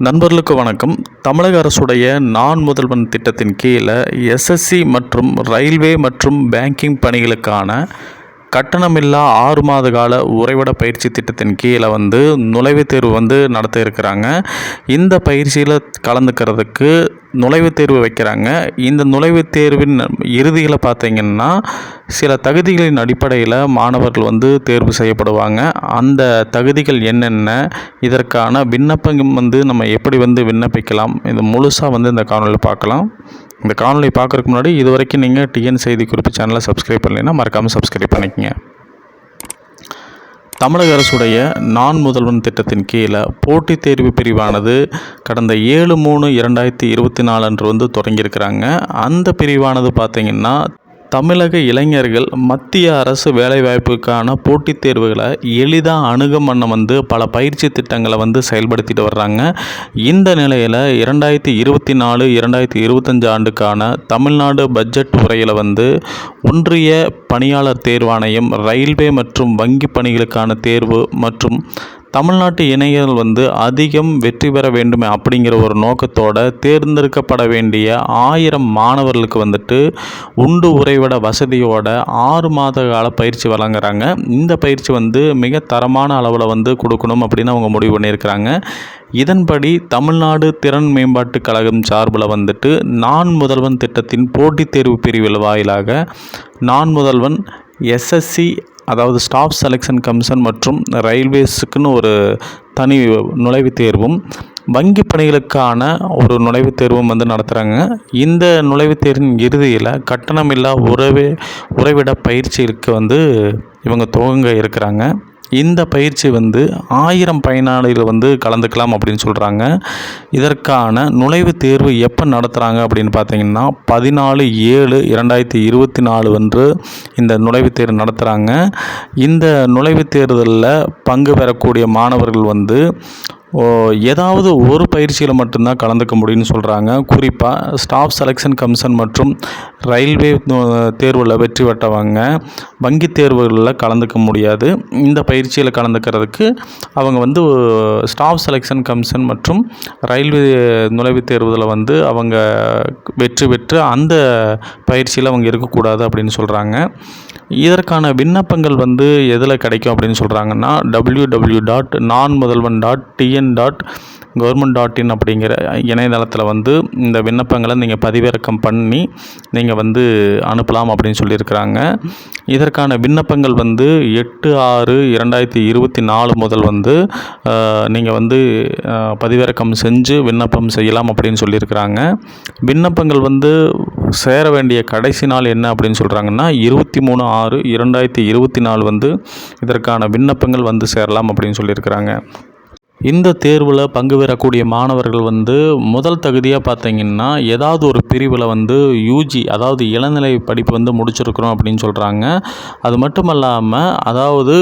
நண்பர்களுக்கு வணக்கம். தமிழக அரசுடைய நான் முதல்வன் திட்டத்தின் கீழே எஸ்எஸ்சி மற்றும் ரயில்வே மற்றும் பேங்கிங் பணிகளுக்கான கட்டணமில்லா 6 மாத கால உறைவிட பயிற்சி திட்டத்தின் கீழே நுழைவுத் தேர்வு நடத்த இருக்கிறாங்க. இந்த பயிற்சியில் கலந்துக்கிறதுக்கு நுழைவுத் தேர்வு வைக்கிறாங்க. இந்த நுழைவுத் தேர்வின் இறுதியில் பார்த்திங்கன்னா சில தகுதிகளின் அடிப்படையில் மாணவர்கள் தேர்வு செய்யப்படுவாங்க. அந்த தகுதிகள் என்னென்ன, இதற்கான விண்ணப்பம் நம்ம எப்படி விண்ணப்பிக்கலாம், இது முழுசாக இந்த காணொலியில் பார்க்கலாம். இந்த காணொலி பார்க்குறதுக்கு முன்னாடி இது வரைக்கும் நீங்கள் டிஎன் செய்தி குறிப்பு சேனலை சப்ஸ்கிரைப் பண்ணலைன்னா மறக்காமல் சப்ஸ்கிரைப் பண்ணிக்கங்க. தமிழக அரசுடைய நான் முதல்வன் திட்டத்தின் கீழே போட்டித் தேர்வு பிரிவானது கடந்த 7/3/2024 அன்று தொடங்கியிருக்கிறாங்க. அந்த பிரிவானது பார்த்திங்கன்னா தமிழக இளைஞர்கள் மத்திய அரசு வேலைவாய்ப்புக்கான போட்டித் தேர்வுகளை எளிதாக அணுகும் வண்ணம் பல பயிற்சி திட்டங்களை செயல்படுத்திட்டு வர்றாங்க. இந்த நிலையில் 2024-2025 ஆண்டுக்கான தமிழ்நாடு பட்ஜெட் உரையில் ஒன்றிய பணியாளர் தேர்வாணையம், ரயில்வே மற்றும் வங்கி பணிகளுக்கான தேர்வு மற்றும் தமிழ்நாட்டு இளைஞர்கள் அதிகம் வெற்றி பெற வேண்டுமே அப்படிங்கிற ஒரு நோக்கத்தோடு தேர்ந்தெடுக்கப்பட வேண்டிய 1000 மாணவர்களுக்கு உண்டு உறைவிட வசதியோட 6 மாத கால பயிற்சி வழங்குறாங்க. இந்த பயிற்சி மிக தரமான அளவில் கொடுக்கணும் அப்படின்னு அவங்க முடிவு பண்ணியிருக்கிறாங்க. இதன்படி தமிழ்நாடு திறன் மேம்பாட்டு கழகம் சார்பில் நான் முதல்வன் திட்டத்தின் போட்டித் தேர்வு பிரிவில் வாயிலாக நான் முதல்வன் எஸ்எஸ்சி, அதாவது ஸ்டாஃப் செலெக்ஷன் கமிஷன் மற்றும் ரயில்வேஸுக்குன்னு ஒரு தனி நுழைவுத் தேர்வும், வங்கி பணிகளுக்கான ஒரு நுழைவுத் தேர்வும் நடத்துகிறாங்க. இந்த நுழைவுத் தேர்வின் இறுதியில் கட்டணமில்லா உறைவிட பயிற்சிக்கு இவங்க துவங்க இருக்கிறாங்க. இந்த பயிற்சி 1000 பயனாளிகள் கலந்துக்கலாம் அப்படின்னு சொல்கிறாங்க. இதற்கான நுழைவுத் தேர்வு எப்போ நடத்துகிறாங்க அப்படின்னு பார்த்தீங்கன்னா 14/7/2024 அன்று இந்த நுழைவுத் தேர்வு நடத்துகிறாங்க. இந்த நுழைவுத் தேர்தலில் பங்கு பெறக்கூடிய மாணவர்கள் ஏதாவது ஒரு பயிற்சியில் மட்டும்தான் கலந்துக்க முடியும்னு சொல்கிறாங்க. குறிப்பாக ஸ்டாஃப் செலெக்ஷன் கமிஷன் மற்றும் ரயில்வே தேர்வில் வெற்றி பெற்றவங்க வங்கி தேர்வுகளில் கலந்துக்க முடியாது. இந்த பயிற்சியில் கலந்துக்கிறதுக்கு அவங்க ஸ்டாஃப் செலெக்ஷன் கமிஷன் மற்றும் ரயில்வே நுழைவுத் தேர்வுகளில் அவங்க வெற்றி பெற்று அந்த பயிற்சியில் அவங்க இருக்கக்கூடாது அப்படின்னு சொல்கிறாங்க. இதற்கான விண்ணப்பங்கள் எதில் கிடைக்கும் அப்படின்னு சொல்கிறாங்கன்னா www.nanmudalvan.tn.government.in அப்படிங்கிற இணையதளத்தில் இந்த விண்ணப்பங்களை நீங்கள் பதிவிறக்கம் பண்ணி நீங்கள் அனுப்பலாம் அப்படின்னு சொல்லியிருக்கிறாங்க. இதற்கான விண்ணப்பங்கள் 8/6/2024 முதல் நீங்கள் பதிவிறக்கம் செஞ்சு விண்ணப்பம் செய்யலாம் அப்படின்னு சொல்லியிருக்கிறாங்க. விண்ணப்பங்கள் சேர வேண்டிய கடைசி நாள் என்ன அப்படின்னு சொல்கிறாங்கன்னா 23/6/2024 இதற்கான விண்ணப்பங்கள் சேரலாம் அப்படின்னு சொல்லியிருக்கிறாங்க. இந்த தேர்வில் பங்கு பெறக்கூடிய மாணவர்கள் முதல் தகுதியாக பார்த்தீங்கன்னா ஏதாவது ஒரு பிரிவில் யூஜி, அதாவது இளநிலை படிப்பு முடிச்சிருக்கிறோம் அப்படின்னு சொல்கிறாங்க. அது மட்டும் இல்லாமல் அதாவது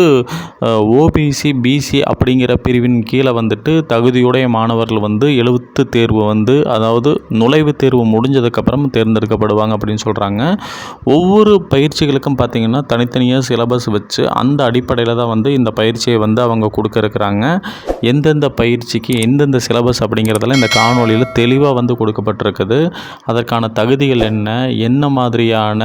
ஓபிசி, பிசி அப்படிங்கிற பிரிவின் கீழே தகுதியுடைய மாணவர்கள் எழுத்து தேர்வு அதாவது நுழைவுத் தேர்வு முடிஞ்சதுக்கப்புறம் தேர்ந்தெடுக்கப்படுவாங்க அப்படின்னு சொல்கிறாங்க. ஒவ்வொரு பயிற்சிகளுக்கும் பார்த்திங்கன்னா தனித்தனியாக சிலபஸ் வச்சு அந்த அடிப்படையில் தான் இந்த பயிற்சியை அவங்க கொடுக்க இருக்கிறாங்க. எந்தெந்த பயிற்சிக்கு எந்தெந்த சிலபஸ் அப்படிங்கிறதெல்லாம் இந்த காணொலியில் தெளிவாக கொடுக்கப்பட்டிருக்குது. அதற்கான தகுதிகள் என்ன மாதிரியான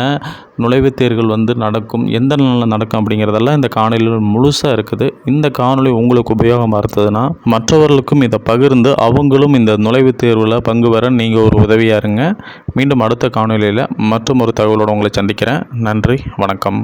நுழைவுத் தேர்வுகள் நடக்கும், எந்த நாளில் நடக்கும் அப்படிங்கிறதெல்லாம் இந்த காணொலியில் முழுசாக இருக்குது. இந்த காணொலி உங்களுக்கு உபயோகமாக இருந்ததுன்னா மற்றவர்களுக்கும் இதை பகிர்ந்து அவங்களும் இந்த நுழைவுத் தேர்வில் பங்கு பெற நீங்கள் ஒரு உதவியாக இருங்க. மீண்டும் அடுத்த காணொலியில் மற்றும் ஒரு தகவலோடு உங்களை சந்திக்கிறேன். நன்றி, வணக்கம்.